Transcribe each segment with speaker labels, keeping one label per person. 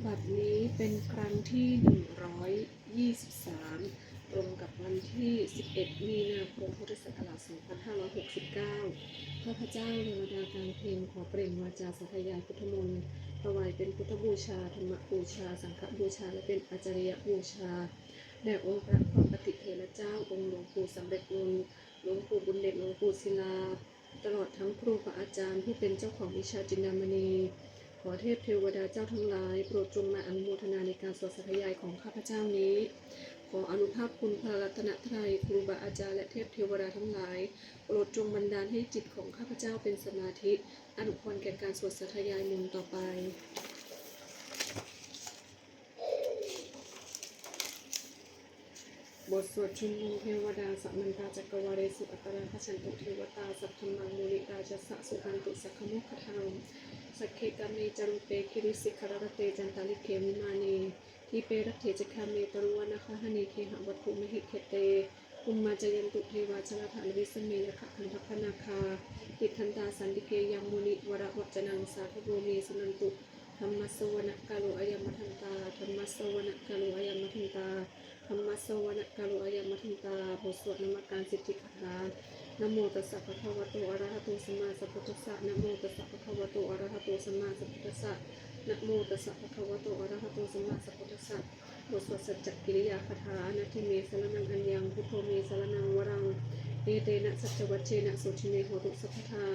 Speaker 1: บัดนี้เป็นครั้งที่123ตรงกับวันที่11มีนาคมพุทธศักราช2569ข้าพเจ้าเทวดาการเพลงขอเปล่งวาจาสาธยายพุทธมนต์ถวายเป็นพุทธบูชาธรรมบูชาสังฆบูชาและเป็นอาจาริยบูชาแด่องค์พระปฏิเถรเจ้าองค์หลวงปู่สำเร็จวงศ์หลวงปู่บุญเดชหลวงปู่ศิลาตลอดทั้งครูบาอาจารย์ผู้เป็นเจ้าของวิชาจินดามณีขอเทพเทวดาเจ้าทั้งหลายโปรดจงมาอนุโมทนาในการสวดสาธยายของข้าพเจ้านี้ขออนุภาพคุณพระรัตนตรัยครูบาอาจารย์และเทพเทวดาทั้งหลายโปรดจงบันดาลให้จิตของข้าพเจ้าเป็นสมาธิอนุพรแก่การสวดสาธยายมนต์ต่อไปบทสวดชุมนุมเทวดาสัมมันตาจักรวาเรสุอัตตราพชันตุเทวตาสัพพมังมุนิราชสะสุขันตุสักขมุขทังสักเคกาเมจารุเปคิริสิกขารเตจันตาลิเขมิมานีทีเปรัตเถจคาเมตรุวนาคหณีเคหวัตถุมหิเคเตอุมมาจยันตุเทวาชลธานวิสเมยขะคันทัพนาคาติทันตาสันติเกยังมุนิวรวัจนังสาธุโรเมสนันตุธรรมสวนกาโลอายมัทันตาธรรมสวนกาโลอายมัทันตาธรรมสวนกาโลอายมัทันตาบทสวดนมัการสิทธิคาถานะโมตัสสะภะคะวะโตอะระหะโตสัมมาสัมพุทธัสสะนะโมตัสสะภะคะวะโตอะระหะโตสัมมาสัมพุทธัสสะนะโมตัสสะภะคะวะโตอะระหะโตสัมมาสัมพุทธัสสะบทสวดสัจจกิริยาคาถานะทิเมสรนังอัญญังพุทโธเมสรนังวรังเอเตนะสัจจวัชเชนะสุชิเมโหตุสัพพทา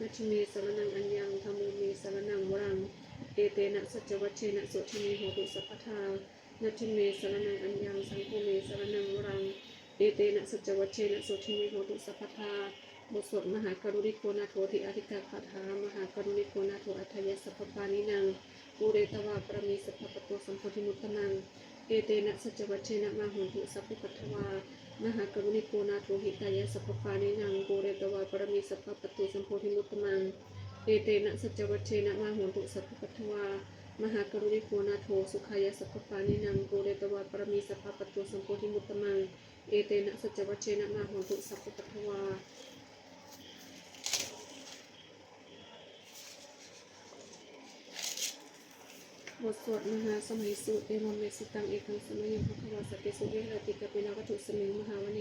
Speaker 1: นะทิเมสรนังอัญญังธัมโมเมสรนังวรังเอเตนะสัจจวัชเชนะสุชิเมโหตุสัพพทานะทิเมสรนังอัญญังสังโฆเมสรนังวรังเอเตนะสัจจวัชเชนะสุชิเมโหตุสัพพทาบทสวดมหากรุณิโกนาโถติอธิกาคาถามหากรุณิโกนาโถอัฏฐยสัพพปานินังปุเรตวาปรมีสัพพปโตสัมโพธิมุตตมังเอเตนะสัจวัชเชนะมาหุนตุสัพพุปัทวามหากรุณิโกนาโถหิตายะสัพพปานินังปุเรตวาปรมีสัพพปโตสัมโพธิมุตตมังเอเตนะสัจวัชเชนะมาหุนตุสัพพุปัทวามหากรุณิโกนาโถสุขายะสัพพปานินังปุเรตวาปรมีสัพพปโตสัมโพธิมุตตมังเอเตนะสัจวัชเชนะมาหุนตุสัพพุปัทวาบทสวดมหาสมัยสูตรเอวัมเมสิตังเอกังสมัยภควาสติสุเวหติกปินาวัตถุสมิงมหาวเน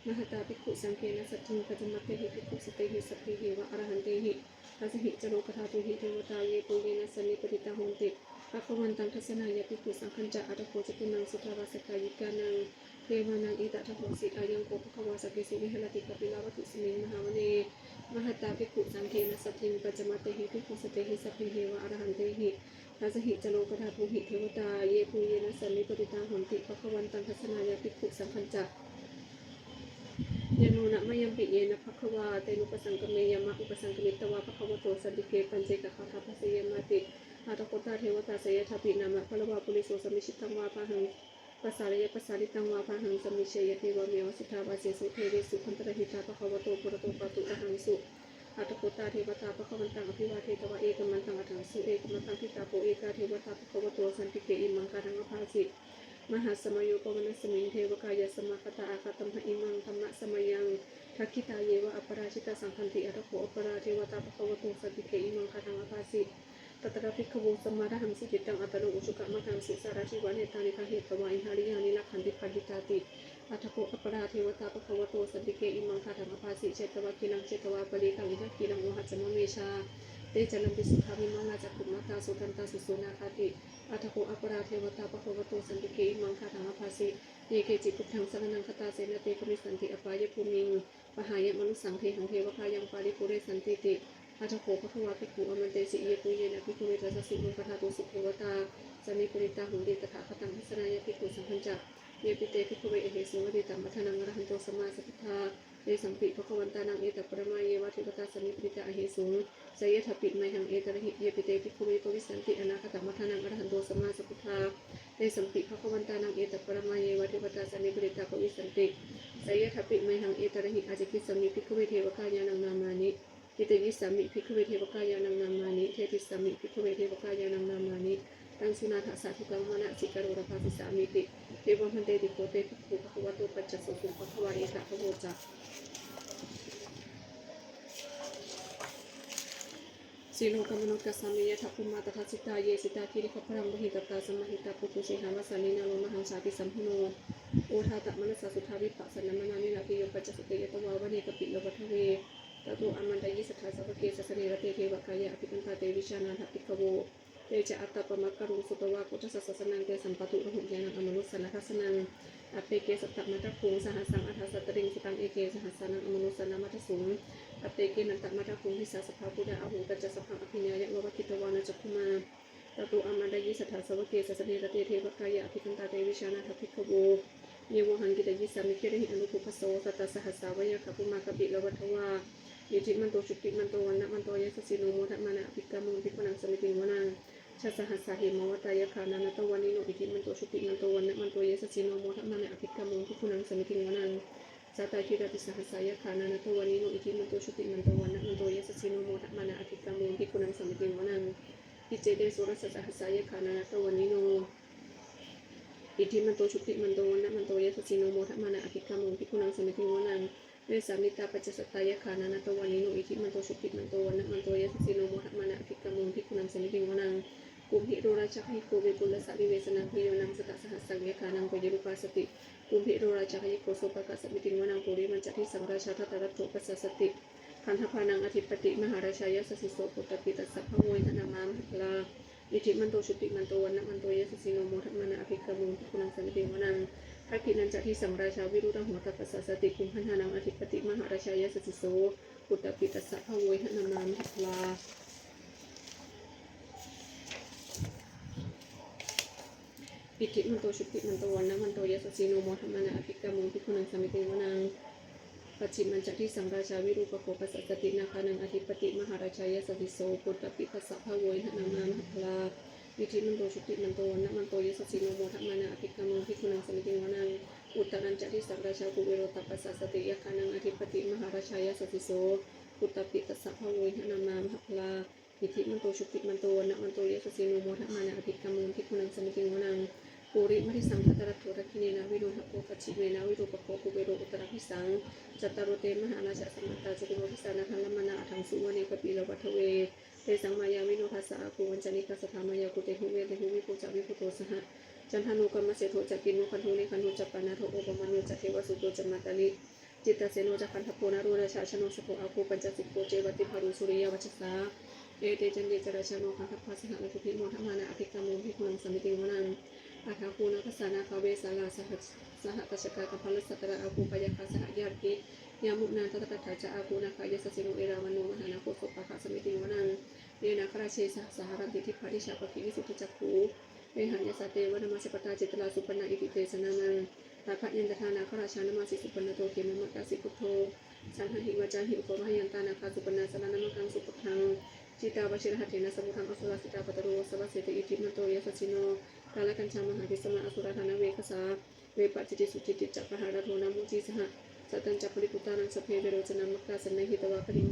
Speaker 1: มหตาภิกขุสังเกนะสัจจิงปัจจมัตเตหิภิกขุสเตหิสัพพิหิวะอรหันเตหิทัสหิจโรกธาตุหิเทวตาเยปุเยนะสนิปติตาโหติภควันตังทัศนายภิกขุสังขัญจะอัตโคจตุนังสุทาวาสกายิกานังเทวานังอิตะทัพสิอายังโกภควาสติสุเวหติกปินาวัตถุสมิงมหาวเนมหตาภิกขุสังเกนะสัจจิงปัจจมัตเตหิภิกขุสเตหิสัพพิหิวะอรหันเตหิทัสหิจโลกธาตุหิเทวตาเยปุเยนะสันนิปติตาหนติภควันตังทัศนายภิกขุสังขัญจะยานุนะมะยัมปิเยนะภควาเตนุปสังกเมยมะอุปสังกมิตวาภควโตสันติเกปัญเจกะคาถาภัสเยมาติอาตโกตาเทวตาเสยทัพพินามะพลวาปุริโสสมิชิตังวาพาหังปัสสารยปัสสาริตังวาพาหังสมิเชยติวะเมวสิทธาวาเสสุเทเวสุขันตระหิตาภควโตปุระโตปะตุอะหังสุอัตโกตาเทวตาภควันตังอภิวาเทตวะเอกมันตังอัฏฐังสุเอกมันตังทิตาโปเอกาเทวตาภควโตสันติเกอิมังคาทังอภาสิมหาสมัยโยปวนัสมิงเทวกายสมคตาอาคตัมหะอิมังธรรมะสมัยังทักขิตาเยวะอปราชิตาสังคันติอัตโขอปราเทวตาภควโตสันติเกอิมังคาทังอภาสิตตระภิกขวูสมมาระหังสิจิตังอัตโนอุชุกะมะทังสิสาราชิวะเนตานิคาเหตวะอิหาริยานิลักขันติปันติตาติอัตโขอปราเทวตาภควโตสันติเกอิมังคาทังอภาสิเชตวะกิลังเชตวะปริกังอิทักกิลังโมหัจจมเมชาเตจันติสุขาวิมาลาจักขุมาตาสุตันตาสุสุนาคาติอัตโขอปราเทวตาภควโตสันติเกอิมังคาทังอภาสิเยเกจิพุทธังสรนังคตาเสนเตกมิสันติอปายภูมิงปหายมนุสังเทหังเทวคายังปาริปุเรสันติติอัตโขภควาภิกขุอมันเตสิเยปุเยนะภิกขุเวทัสสิมุปทาตุสุเทวตาสันนิปริตาหุนติตถาคตังทัศนายภิกขุสังฆัญจะเยปิเตภิกขุเวเอหิสุวติตัมมัทนังอรหันโตสัมมาสัพพุทธาเตสัมปิภควันตานังเอตปรมาเยวะเทวตาสันนิปริตาอหิสุงสยทัพปิไมหังเอตระหิเยปิเตภิกขุเวปวิสันติอนาคตมัทนังอรหันโตสัมมาสัพพุทธาเตสัมปิภควันตานังเอตปรมาเยวะเทวตาสันนิปริตาปวิสันติสยทัพปิไมหังเอตระหิอาจกิสัมมิภิกขุเวเทวกายานังนามานิทิตยิสามิภิกขุเวเทวกายานังนามานิเทติสามิภิกขุเวเทวกายานังนามานิตังสุนาถาสาธุกังมะนะสิกโรรภาสิสามิติเทวพันเตติโกเตภิกขุภควโตปัจจสุภควาริตะภโวจาส สีโลกมนุษย์กัสสามียะทัพพุมาตถาสิตาเยสิตาคิริขพรังบหิตตาสมหิตาปุตุชิหาวสานินาโลมหังสาติสัมพุโนโอทาตมนัสสะสุทาวิปัสสนามนานิลาภิโยปัจจสติยตวาวเนกปิโลวัฏเวตตุอมันดายิสัทธาสัพเพสัสเนรเตเทวกายะอภิคันตาเตวิชานาถปิกโวเตจะอัตตปมัคคารุสุตวะกุทสัสสนังเตสัมปตุระหุยานังอมนุสสนาทัสนังอเปเกสัตตมัตตภูสหัสสังอัฏฐสัตตริงสตังเอเกสหัสสานังอมนุสสนามัตตสุงอเปเกนันตมัตตภูพิสาสภาพุทธะอหุกัจจสภาอภิญญายะวะคิตวานะจักขุมาตตุอมันดายิสัทธาสัพเพสัสเนรเตเทวกายะอภิคันตาเตวิชานาถปิกโวเยวหังกิตยิสามิเคริหิอนุภุปโสสัตตสหัสสาวะยะขปุมากปิลวัฏวายิจิมันโตชุติมันโตวันนะมันโตยะสสิโนโมทัมมานะอภิกามงภิกขุนังสมิติวนังชาสหัสสาหิมวตายะคานานะตวันนิโนอิทิมันโตชุติมันโตวันนะมันโตยะสสิโนโมทัมมานะอภิกามงภิกขุนังสมิติวนังสัตตาคิรติสหัสสายะคานานะตวันนิโนอิทิมันโตชุติมันโตวันนะมันโตยะสสิโนโมทัมมานะอภิกามงภิกขุนังสมิติวนังอิเจเดสุรสหัสสายะคานานะตวันนิโนอิทิมันโตชุติมันโตวันนะมันโตยะสสิโนโมทัมมานะอภิกามงภิกขุนังสมิติวนังเวสามิตาปัจจสตายะคานานะตวันนิโนอิทิมันโตชุติมันโตวันนะมันโตยะสสิโนโมทัมมานะอภิกามงภิกขุนังสมิติวนังกุมหิโรราชะหิโกเวปุลสะวิเวสนังพิโยนังสตสหัสสังเยคานังปยรุปาสติกุมหิโรราชะหิโกโสปะกะสมิติวนังปุริมันจัติสังราชาทัตตรัตโตปัสสสติคันธพานังอธิปติมหาราชายะสสิโสปุตตปิตัสสะภะโวยนามามลาอิทิมันโตชุติมันโตวันนะมันโตยะสสิโนโมทัมมานะอภิกามงภิกขุนังสมิติวนังทักขินันจัติสังราชาวิรุตหัวตปัสสสติกุมพันธานังอธิปติมหาราชายะสสิโสปุตตปิตัสสะภะโวยนามามลาอิทิมันโตชุติมันโตวันนะมันโตยะสสิโนโมทัมมานะอภิกามงภิกขุนังสมิติวนังปัจฉิมันจัติสังราชาวิรูปโภปัสสตินาคานังอธิปติมหาราชายะสสิโสปุตตปิตัสสะภะโวยนามามลาอิทิมันโตชุติมันโตวันนะมันโตยะสสิโนโมทัมมานะอภิกามงภิกขุนังสมิติวนังอุตตรัญจัติสังราชากุเวโรตปัสสติยะคานังอธิปติมหาราชายะสสิโสปุตตปิตัสสะภะโวยนามามลาอิทิมันโตชุติมันโตวันนะมันโตยะสสิโนโมทัมมานะอภิกามงภิกขุนังสมิติวนังปุริมริสังพัตระโทรคิเนนะวิโรหะโภปัจฉิเวนะวิโรปโภกุเวโรอุตระพิสังจัตตารโตเตมหาราชสมัตตาจุกุโรพิสานะคัลลมนะอัถังสุวเนกปิโลวัฏเวเตสังมายาวิโนทัสสะอาภูวันจนิกัสสถามายากุเตหุเวเตหุวิปุจจวิปุโตสหจันทานุกรรมเสโทจักินุคันธุนิคันธุจัปปานะโทโอปมานุจัตเทวสุโตจัมมาตาลิจิตตเสโนจักขันทโพนารุราชาชโนสโภอาภูปัญจสิกโกเจวติภารุสุริยวัชสาเอเตจันเดจราชโนคันทภัสสะเลสุภิโมทัมมานะอภิกามงภิกขุนังสมิติวนังอาคาคูนักษานาคาเวสาลาสหตชกากัพลสัตระอาคูปยาคาสหญาติยามุนาตตถาจะอาคูนาคายสสิโนเอรามโนมหานาโคสปะคะสมิติวนังเยนาคราเชสสหรันติทิพาริชาปกิวิสุทธิจักขูเวหัญญสเตวนามาสปตาจิตลาสุปนาอิติเตสนานังตาคะยันตทานาคราชานามาสิสุปนโตเขมมัตตาสิพุทโธสังหหิวจาหิอุปมหยันตานาคาสุปนาสนานมังคังสุปทังจิตาวชิรหัตเถนะสมุทังอสุรสิตาปตโรสวัสเสติอิทิมันโตยสสิโนกาลกัญชามหาภิสมาอสุรธานาเวคสาเวปัจจิติสุจิติจักรหารโทนามุจีสหสัตตัญจักปริปุตานังสเพเวโรจนามัคคาสันนิหิตวะปริม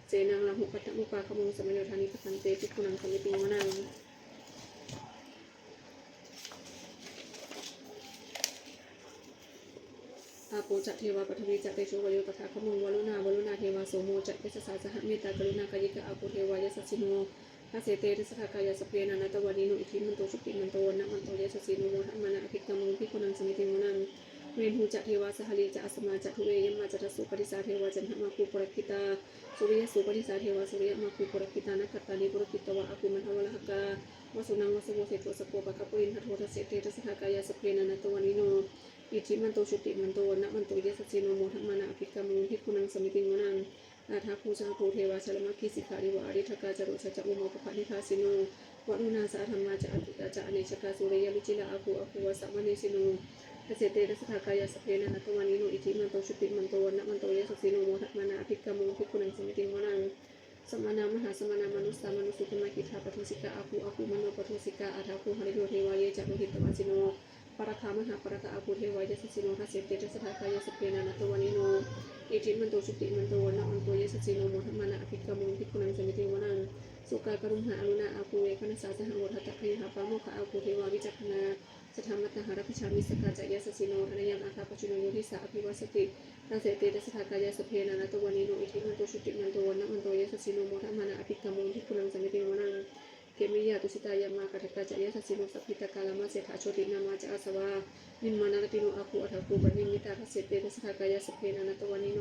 Speaker 1: เจนังลาหุปัตตมุปาขโมงสมัยโยธานิปตันเตภิกขุนังสมิติวนังอาโปจัตเทวาปฐวีจัตเตโชวโยตถาขโมงวรุณเทวาโสโมจัตเตสสาสหเมตตากรุณากายิกะอาโปเทวายสสิโนพระเสเตติสขากายสเปนานาตวานิโนอิทิมันโตชุติมันโตนะมันโตยสสิโนโมทัมมานะอภิกามงภิกขุนังสมิติวนังเวรหูจัตเทวาสหลีจะอัสมาจัตทุเวยมาจัตสุปริสาเทวาจันทมาคูปรคิตาสุริยสุปริสาเทวาสุริยมาคูปรคิตานักขัตตานิปรคิตวะอาภูมันทวะละหกาวสุนังวสโวเสโตสโปปะคะปุรินทโททเสเตติสขากายสเปนานาตวานิโนอิทิมันโตชุติมันโตนะมันโตยสสิโนโมทัมมานะอภิกามงภิกขุนังสมิติวนังอาทาภูชาภูเทวาชลมัคคิสิกาดิวะอริทกาจโรชะจะอุโมปปะนิทาสิโนวรุณาสาธรรมาจะอตุตาจะอเนชกาสุริยวิจิลาอาภูวสัมมณีสิโนเกษเตระสถากายสเพนะนะตวานิโนอิทิมันโตชุติมันโตนะมันโตยสสิโนโมทัมมานะอภิกามงภิกขุนังสมิติวนังสมานามหาสมานามนุสสามนุสุขมากิทาปทุสิกาอาภูมโนปทุสิกาอาทาภูหริโยเทวาเยจะโลหิตวาสิโน ปรคามหาปรคาอาภูเทวายสสิโนทัสเสเตทัสถากายสเปนานาตวานิโนอิทิมันโตชุติมันโตวนะมันโตยสสิโนโมทัมมานะอภิกรรมุทิคุณังสมิติวนังสุกากรุมหาอรุณาอาภูเวคณสาสหโอทัตตะคยหาปาโมคะอาภูเทวาวิจักขณาสถามัตตหารพิชามิสกาจายสสิโนอนัยยังอาคาปจุโนโยทิสาอภิวัสติทัสเสเตทัสถากายสเพนานาตวานิโนอิทิมันโตชุติมันโตวนะมันโตยสสิโนโมทัมมานะอภิกรรมุทิคุณังสมิติวนังเกมิยาตุสิตายามากัตกาจายสสิโนสัพพิตกาลามาเสถาโชตินามาจาสวานิมมานาติโนอาภูอัฏฐภูปนิมิตาทัสเสเตทัสถากายสเพนานาตวานิโน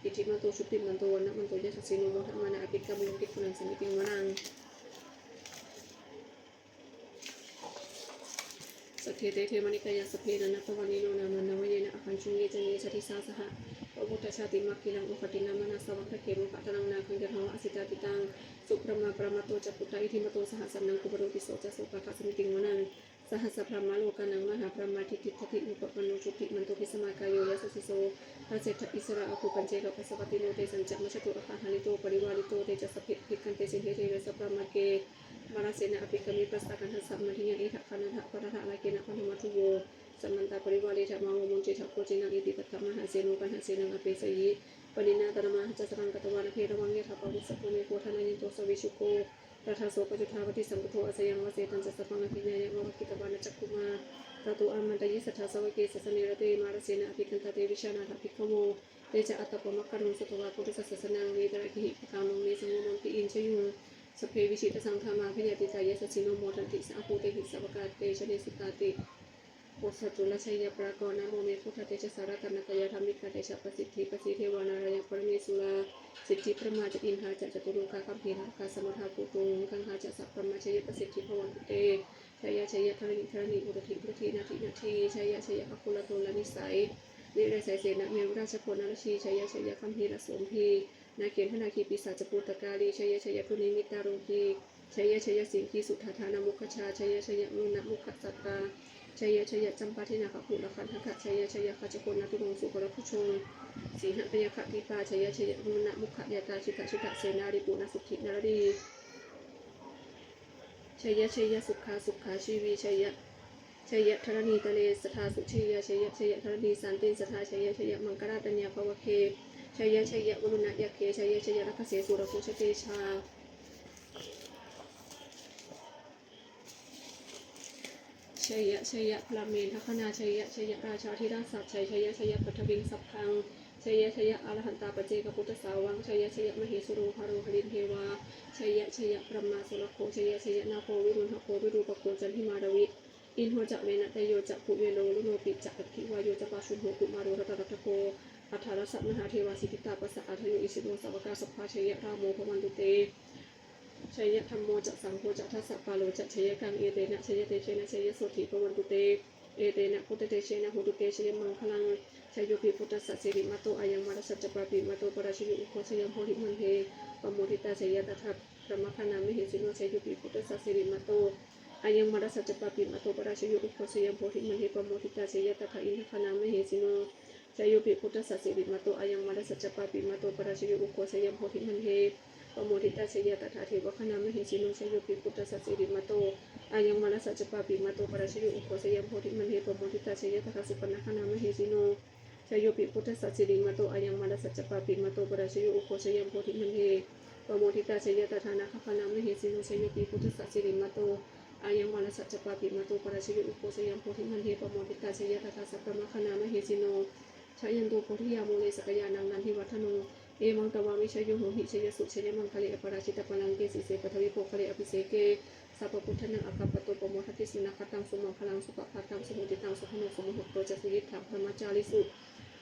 Speaker 1: อิทิมันโตชุติมันโตวนะมันโตยสสิโนโมทัมมานะอภิกรรมุทิคุณังสมิติวนังสเทเตเทมณิกายสเพนันตวานิโนนามันนวเยนะอคันชุเยจเนชติสาสหะพระพุทธชาติมักขิลังอุปตินามนาสวัคเขมุขะตนังนาคังเกหะอสิตาติตังสุปรมาปรมาโตจักพุทธอิทิมโตสหัสนังกุปโรติโสจัสสุปะคะสมิติงวนังสหัสพรหมโลกานังมหาพรหมาทิฏฐิทัติอุปปนโนชุติมันโตพิสมากายโยยัสสิโสพระเจตอิสระอภูปัญเจกปัสสปติโนเตสัญจัมมชตุอคาหาลิโตปริวาริโตเตจัสภิกขันเตสินเทเทเรสพรหมเกมาราเสนะอภิกรมิปสตากันทัสสะมัทิยังอิทัคานันทะปะทะลาเกนะพันธมัทุโยสัมมันตาปริวาริธรรมาวมุนเจทัพโกจินังอิติปัตตมหาเสนุกันหาเสนังอเปสยิปนินาตระมหาจัสรังกตวานเพระวังเยธาปวุสสะโพเมโคทานายินโตสวิชุโกตถาโสปจุทาวติสัมพุทโธอสยังวเสตันจัสสังอภิญญาวะกิตวานะจักขุมาตตุอามันตยิสัทธาสวเกสสเนรเตมาราเสนะอภิกันตเตวิชานาถภิกขโมเตจะอัตตปมัคคัรุสตวาพุทธสัสสนังเวตระกิหิปะกามุงเนสมุนติอินชยุงสเพวิชิตสังฆามาพยาติตายสสิโนโมทันติสาภูเตหิสวกาเตชเนสุตาติโพสัจุลชัยปรากรณโมเมพุทธเตชะสารกัณตยธรรมิกาเตชะประสิทธิประสิทธิเทวานารายปรมีสุลาสิทธิประมาจอินหาจัจตุรุกาคัมภีรากาสมทาภูตุงกังหาจัสสัพพมาชัยประสิทธิภวันตุเตชัยชัยธรณิธรณิอุตถิพุทธินาทินาทีชัยชัยภคุลโตลนิสัยนิเรศเสนาเมรุราชพลนรชีชัยชัยคัมภีรสมพีนาเขียนธนาคีปิศาจปุตตกาลีชัยชัยพุนิมิตาโรกีชัยชัยสิงคีสุทธานามุขชาชัยชัยมุนมุขสัตตาชัยชัยจำปาทินาคภูลคันทักชัยชัยขจโกนาตุรงสุขรพุชงสีหะปยคติปาชัยชัยมุนมุขยาตาชิตาชิตาเสนาริปุณสุขินารดีชัยชัยสุขาสุขาชีวีชัยธรณีตะเลสทาสุชียชัยธรณีสันติสทาชัยมังกราตัญญาภวเคชัยวรุณะยะเคชัยรักเสสุรภูชเตชาชัยพระเมนทคนาชัยราชาธิราชสัตชัยปัทวิงสัพพังชัยอรหันตาปเจกพุทธสาวังชัยมเหสุโรหารุหรินเทวาชัยพระมาสุรโคชัยนาโควิรุณหโควิรูปโคจันทิมาดวิอินโหจะเวนะเตโยจะภูเวโลลุโนปิจักขิวายโยจะปาชุนโหกุมารุรัตรัตโคอัฏฐารสัมมหาเทวาสิทธิตาปัสสะอัฏฐโยอิสิโนสาวกาสัพพาชัยราโมภวันตุเตชัยธรรมโมจะสังโฆจะทัสสะปาโลจะชัยกังเอเตนะชัยเตเชนะชัยโสติภวันตุเตเอเตนะพุทธเตเชนะโหตุเตชัยมังคลังชัยโยปิพุทธสัสสิริมาโตอายังมาสัจจปาปิมาโตปราชิยุอุโคชัยโพธิมันเทปโมทิตาชัยตถาพระมคณามิหิสิโนชัยโยปิพุทธสัสสิริมาโตอายังมาสัจจปาปิมาโตปราชิยุอุโคชัยโพธิมันเทปโมทิตาชัยตถาอินทคณามิหิสิโนชัยโยปิพุทธสัสสิริมาโตอายังมาสัจจปาปิมาโตปราชิยุอุโคชัยโพธิมันเทปโมทิตาชัยตถาเทวคณามิหิสิโนชัยโยปิพุทธสัสสิริมาโตอายังมาสัจจปาปิมาโตปราชิยุอุโคชัยโพธิมันเทปโมทิตาชัยตถาสุปนคณามิหิสิโนชัยโยปิพุทธสัสสิริมาโตอายังมาสัจจปาปิมาโตปราชิยุอุโคชัยโพธิมันเทปโมทิตาชัยตถานาคณามิหิสิโนชัยโยปิพุทธสัสสิริมาโตอายังมาสัจจปาปิมาโตปราชิยุอุโคชัยโพธิมันเทปโมทิตาชัยตถาสัพพมคณามิหิสิโนชัยันตุโพธิยาโมเลสกยานังนันทิวัฒโนเอมังตวามิชัยโยโหหิชัยสุชัยมังคเลอปราชิตปนังเกสิเสปทวิโภคเลอภิเสเกสัพพุทธนังอคัปปโตปโมทัติสินาคตังสุมังคลังสุปปะตังสมุติตังสุขโนสมุหโตจัสยิทธังพรหมจาริสุ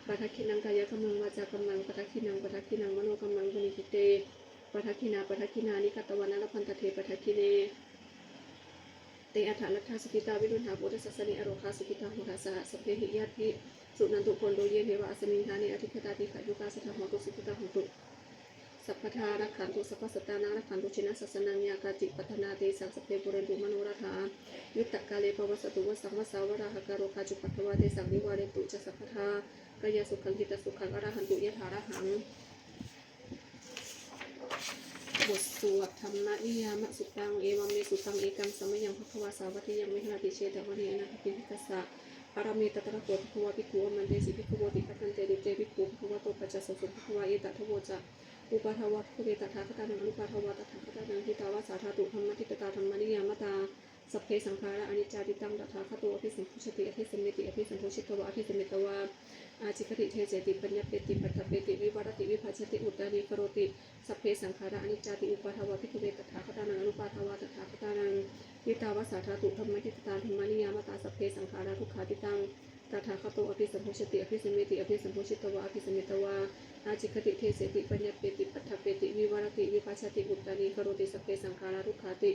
Speaker 1: ปัทคินังกายกัมมังวาจากัมมังปัทคินังมโนกัมมังปณิทิเตปัทคินานิคัตตวานะละพันตเทปัทคิเนเตอัฏฐาลัทธาสกิตาวิรุณหาพุทธสัสสนิอโรคาสกิตาโหราสะสเพหิยาติสุนันตุโพนโดเยเทวะอัสมิงธานิอธิคตาติขายุกาสถาโหตุสุขิตาโหตุสัพพทารักขันตุสัพพสัตตานารักขันตุชินะสัสนังยากาจิปัฏนาเตสังสเพปุเรนตุมโนราธายุตตะกาเลภวสตุวสังวสาวราหการโรคาจุปัตถวาเตสังนิวาเรตุจะสัพพทากายสุขังจิตสุขังอรหันตุยถาระหัง บทสวดธรรมนิยามสุตังเอวัมเมสุตังเอกังสมัยยังภควาสาวัติยังไม่หนาติเชตวันเนนะพิพิทัสสะอารามเมตตระโกภควาภิกขุมันเตสิภิกขุติปัตตันเตดิเตภิกขุภควาโตปัจจสุสุภควาเอตทโวจะอุปาทวะภเวตถาคตานังอนุปาทวะตถาคตานังทิตาวาสาธาตุธรรมทิตตาธรรมนิยามตาสัพเพสังขาระอนิจจาติตังตถาคตอภิสัมพุชติอภิสัมมิติอภิสัมพุชิตวะอภิสัมมิตวะอาจิคติเทเจติปัญญเปติปัตตเปติวิวัตติวิภัชติอุตตาริกโรติสัพเพสังขาระอนิจจาติอุปาทวะภิกขุเวตถาคตานังอนุปาทวะตถาคตานังทิตาวาสาธาตุธรรมทิตตาธรรมนิยามตาสัพเพสังขาระทุกขาติตังตถาคตอภิสัมพุชติอภิสัมมิติอภิสัมพุชิตวะอภิสัมมิตวะอาจิคติเทเสติปัญญเปติปัตถเปติวิวัตติวิภัชติอุตตาริกโรติสัพเพสังขาระทุกขาติ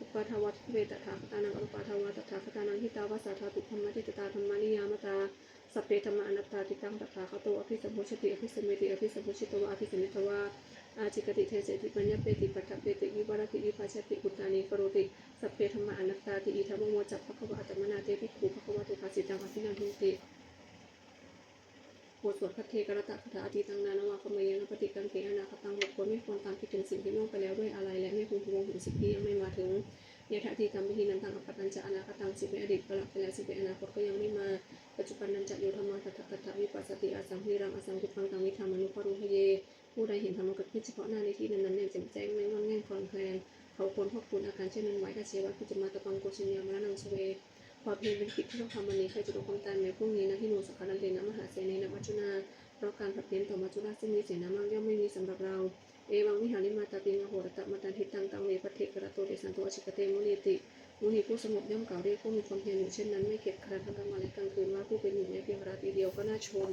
Speaker 1: อุปาทวะภิกขุเวตถาคตานังอนุปาทวะตถาคตานังทิตาวาสาธาตุธรรมทิตตาธรรมนิยามตาสัพเพธรรมอนัตตาติตังตถาคตอภิสัมพุชติอภิสัมมิติอภิสัมพุชิตวะอภิสัมมิตวะอาจิกติเทเสติปัญญเปติปัตถเปติวิวัตติวิภัชติอุตตานิกโรติสัพเพธรรมอนัตตาติอิทัมโมจักภควะอัตมนาเตภิกขุภควะตุภาสิตังอภินันทุติบทสวดพระเทกรตะคาถาอดีตังนานวะขมยังปฏิกังเกอนาคตังบุคคลไม่ควรตามคิดถึงสิ่งที่ล่วงไปแล้วด้วยอะไรและไม่พึงพะวงถึงสิ่งที่ยังไม่มาถึงยะถะทีกรรมวิธีนันทังอปตัญจะอนาคตังสิ่งในอดีตกลับไปแล้วสิ่งในอนาคตก็ยังไม่มาปัจจุบันนันจะโยธรรมังตถาคตวิปัสสติอาสังหิรังอาสังกุปังตังนิธามานุปรุหเยผู้ใดเห็นธรรมเกิดขึ้นเฉพาะหน้าในที่นั้นๆอย่างแจ่มแจ้งไม่งอนแง่งคลอนแคลนเขาควรพบคุณอาการเช่นนั้นไว้กาเชวะพิจมาตะปังโกชิญญามรณังสเวพอเพียงเป็นกิจที่ต้องทำวันนี้ใครจะรู้ความตายในพรุ่งนี้นะที่โนสักการันเตนะมหาเสนีนะมัจจุนาเพราะการผัดเปลี่ยนต่อมัจจุราชซึ่งมีเสนามั่งย่อมไม่มีสำหรับเราเอวังวิหาริมาตาปิงอโหรตะมาตันทิตังตังเวปเทกระโตเดสันโตอชิกเตมุนีติมุนีผู้สงบย่อมกล่าวเรียกผู้มีความเพียรอยู่เช่นนั้นไม่เข็ดครันทั้งกลางวันและกลางคืนว่าผู้เป็นอยู่ในเพียงราตรีเดียวก็น่าชม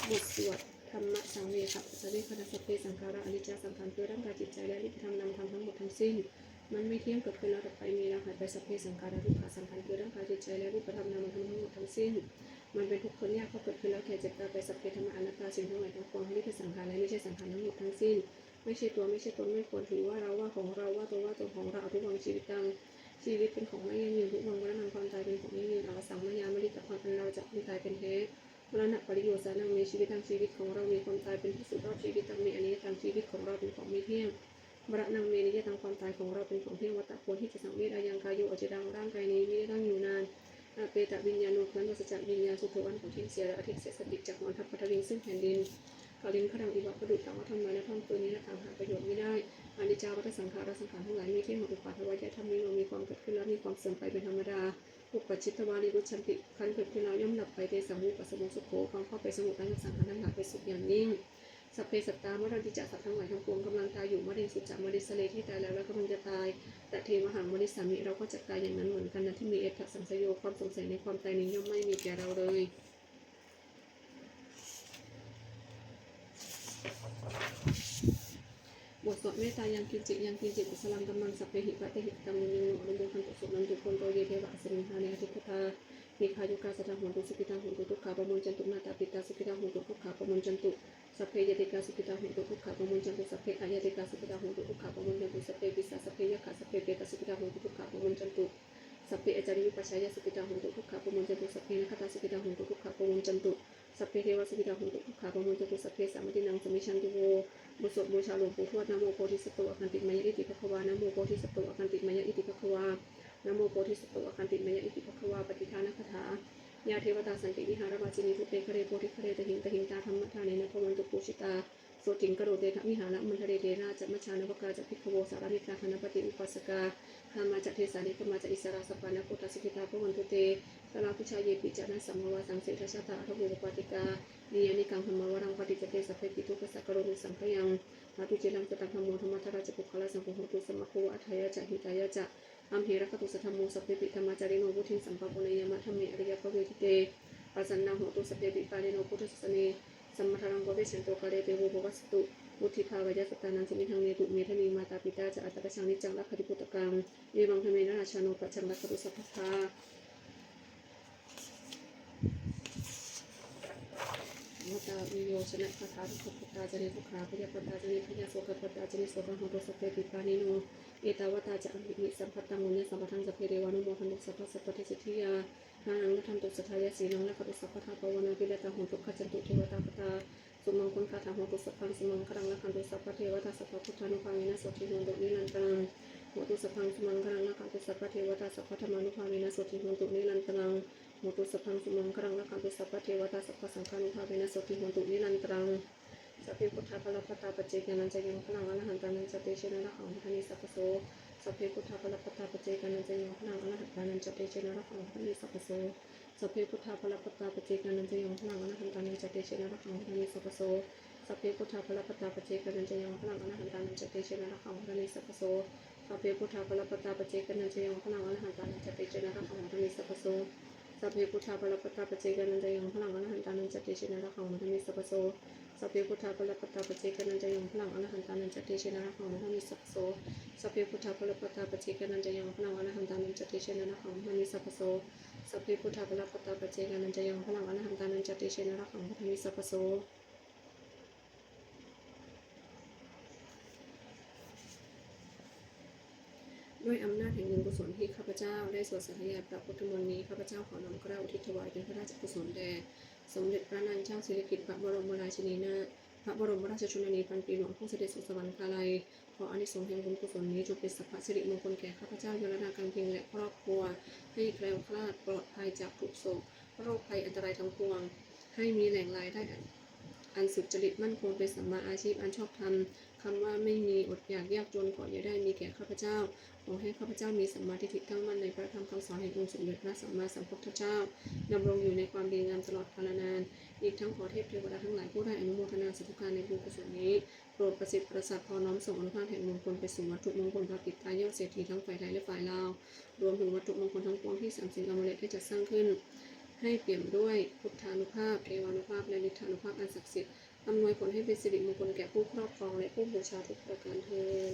Speaker 1: บทสวดธรรมะสังเวชสัพพะเวคณะสัพเพสังขาระอนิจจสังขารคือร่างกายจิตใจและนิพพานนำธรรมทั้งหมดทั้งสิ้นมันไม่เที่ยงเกิดขึ้นแล้วดับไปมีแล้วหายไปสัพเพสังขารทุกขาสังขารคือร่างกายจิตใจและรูปธรรมนามธรรมทั้งหมดทั้งสิ้นมันเป็นทุกข์ทนยากเพราะเกิดขึ้นแล้วแก่เจ็บตายไปสัพเพธรรมะอนัตตาสิ่งทั้งหลายทั้งปวงไม่ใช่สังขารและไม่ใช่สังขารทั้งหมดทั้งสิ้นไม่ใช่ตัวไม่ใช่ตนไม่ควรถือว่าเราว่าของเราว่าตัวว่าตนของเราทุกวังชีวิตตังชีวิตเป็นของไม่ยั่งยืนทุกวังวัฏนำความตายเป็นของไม่ยั่งยืนอวสังมายามริตะความอันเราจะไม่ตายเป็นแท้มรณะปริโยสานังมีชีวิตทางชีวิตของเรามีความตายเป็นที่สุดรอบชีวิตตังมีอันนี้ทางชีวิตของเราเป็นของไม่เที่ยงมรณะเมนิยะทางความตายของเราเป็นของเที่ยงวัฏควรที่จะสังเวชอายังกายโยอจิรังร่างกายนี้ไม่ได้ตั้งอยู่นานเปตะวิญญาณุนั้นสัจจะวิญญาณสุโธอันของทิ้งเสียและอธิเสสติจากมรณะปัทวิงซึ่งแผ่นดินกาลิงขดังอิบะประดุจต่างว่าทำไมและท่องปืนนี้และทางหาประโยชน์ไม่ได้อนิจจาวัฏสังขารสังขารทั้งหลายมีที่ของอุปาทวายะธรรมนี้มีความเกิดขึ้นแล้วมีความเสื่อมไปเป็นธรรมดาอุปจิตตวานิรุชันติคันเกิดขึ้นแล้วย่อมดับไปเตสังมุปัสสมุสุโขความเข้าไปสงบและสังขารทั้งหลายไปสุดอย่างยิ่งสัพเพสัตตามรันติจักสัตว์ทั้งหลายทั้งปวงกำลังตายอยู่มริสุจักมริสเลที่ตายแล้วและกำลังจะตายแต่เทวหังมริสามิเราก็จะตายอย่างนั้นเหมือนกันนะที่มีเอตสังสโยความสงสัยในความตายนี้ย่อมไม่มีแก่เราเลยบทสวดเมตตายังกินจิตกุศลังกัมมังสัพเพหิปะเตหิตังมิโนอนุโมทันตุสุนันตุคนโตเยเทวะสมิงหาเนอธิพุทธามีคายุกาสัทธะหุนตุสุขิตังหุนตุทุกขาปะมุญจันตุนาตาปิตาสุขิตังหุนตุทุกขาปะมุญจันตุสัพเพยติกาสุขิตังหุนตุทุกขาปะมุญจันตุสัพเพอายติกาสุขิตังหุนตุทุกขาปะมุญจันตุสัพเพวิสาสัพเพยะขาสัพเพเปตาสุขิตังหุนตุทุกขาปะมุญจันตุสัพเพอจาริวิปัชชายะสุขิตังหุนตุทุกขาปะมุญจันตุสัพเพนะคตาสุขิตังหุนตุทุกขาปะมุญจันตุสัพเพเทวะสุขิตังหุนตุทุกขาปะมุญจันตุสัพเพสามตินังสมิชันตุโวบทสวดบูชาหลวงปู่ทวดนะโมโพธิสัตว์อคันติมายะอิติภควานะโมโพธิสัตว์อคันติมายะอิติภควานะโมโพธิสัตว์อคันติมายะอิติภควาปฏิทานคาถายาเทวตาสันติวิหารวาจินีทุเตคะเรโพธิคะเรตหิงตาธรรมทาเนนะพวันตุปูชิตาโสติงกโรเตทวิหารมันทะเรเทราจัมชานวกาจัพิขโวสารานิกาคณปฏิอุปัสกาธรรมาจัเทสานิกมาจัอิสราสปานะโพธิสิกิตาพวันตุเตตลาพุชาเยปิจานะสัมมวาสังเสทชาตาทบุปติกานิยานิกังธรรมวรังปฏิจเตสัพเพปิทุกสักกโรมิสังขยังมาตุเจรังตตังธรรมโมธรรมทราจะปุคละสังโฆโหตุสมะโคอัฏฐายะจะหิตายะจะอัมเหระคตุสัทธโมสัพเพปิธรรมจาริโนวุทิสัมปะปุเนยมะธรรมิอริยปเวทิเตปัสสันนังโหตุสัพเพปิปาเนโนพุทธสเนสัมมาทารังโกเวชันโตกะเรเตโวโภวัสตุวุฒิภาวะยะสตานังสมิทังเนตุเมธนีมาตาปิตาจะอัตตะชังนิจังลักขติปุตตกังเยวังธเมนะราชาโนปัจจังลักขตุสัพพทามัตตาวิโยชนะคาถาทุกขตาจเนทุกขาพยาปตาจเนพยาโสกปตาจเนโสกังโหตุสัพเพปิปานิโนเอตาวตาจะอภิสัมปัตตังมุญญสัมปทังสัพเพเรวานุโมทันตุสัพพะสัพพะเทสิทธิยาทานังละทันตุสัทธายะสีนังละขตุสัพพะทาปวนาปิละตาหุนตุขจันตุเทวตาปตา สุมังคุคาถาโหตุสัพพังสุมังคลังละคันตุสัพพะเทวตาสัพพะพุทธานุภาเวนะโสติโหตุนิรันตรังโหตุสัพพังสุมังคลังละคันตุสัพพะเทวตาสัพพะธรรมานุภาเวนะโสติโหตุนิรันตรังโหตุสัพพังสุมังคลังละคันตุสัพพะเทวตาสัพพะสังฆานุภาเวนะโสติโหตุนิรันตรังสัพเพพุทธาภลปตาปัจเจกานันจะยังพลังอรหันตานันจะเตชะนะระหังพันนิสัพพโสสัพเพพุทธาภลปตาปัจเจกานันจะยังพลังอรหันตานันจะเตชะนะระหังพันนิสัพพโสสัพเพพุทธาภลปตาปัจเจกานันจะยังพลังอรหันตานันจะเตชะนะระหังพันนิสัพพโสสัพเพพุทธาภลปตาปัจเจกานันจะยังพลังอรหันตานันจะเตชะนะระหังพันนิสัพพโสสัพเพพุทธาภลปตาปัจเจกานันจะยังพลังอรหันตานันจะเตชะนะระหังพันนิสัพพโสสัพเพพุทธาภลปตาปัจเจกานันจะยังพลังอรหันตานันจะเตชะนะระหังพันนิสัพพโสสัพเพพุทธาภลปตาปัจเจกานันจะยังพลังอรหันตานันจะเตชะนะระหังพันนิสัพพโสสัพเพพุทธาภลปตาปัจเจกานันจะยังพลังอรหันตานันจะเตชะนะระหังพันนิสัพพโสสัพเพพุทธาภลปตาปัจเจกานันจะยังพลังอรหันตานันจะเตชะนะระหังพันนิสัพพโสด้วยอำนาจแห่งบุญกุศลที่ข้าพเจ้าได้สวดสาธยายพระพุทธมนต์นี้ข้าพเจ้าขอน้อมเกล้าอุทิศถวายเป็นพระราชกุศลแด่สมเด็จพระนางเจ้าสิริกิติ์พระบรมราชินีนาถพระบรมราชชนนีพันปีหลวงผู้เสด็จสู่สวรรคาลัยขออานิสงส์แห่งบุญกุศลนี้จงเป็นสัพพสิริมงคลแก่ข้าพเจ้ายลนาการเพียงและครอบครัวให้แคล้วคลาดปลอดภัยจากทุกโศกโรคภัยอันตรายทั้งปวงให้มีแหล่งรายได้อันสุจริตมั่นคงเป็นสัมมาอาชีพอันชอบธรรมคำว่าไม่มีอดอยากยากจนขออย่าได้มีแก่ข้าพเจ้าขอให้ข้าพเจ้ามีสัมมาทิฏฐิตั้งมั่นในพระธรรมคำสอนแห่งองค์สมเด็จพระสัมมาสัมพุทธเจ้าดำรงอยู่ในความดีงามตลอดกาลนานอีกทั้งขอเทพเทวดาทั้งหลายผู้ได้อนุโมทนาสาธุการในบุญกุศลนี้โปรดประสิทธิ์ประสาทพอน้อมส่งอนุภาพแห่งมงคลไปสู่วัตถุมงคลพระปิดตายอดเศรษฐีทั้งฝ่ายไทยและฝ่ายลาวรวมถึงวัตถุมงคลทั้งปวงที่สามสิ่งอมฤตได้จัดสร้างขึ้นให้เปี่ยมด้วยพุทธานุภาพเทวานุภาพและฤทธานุภาพอันศักดิ์สิทธิ์อำนวยผลให้เป็นสิริมงคลแก่ผู้ครอบครองและผู้บูชาทุกประการเทอญ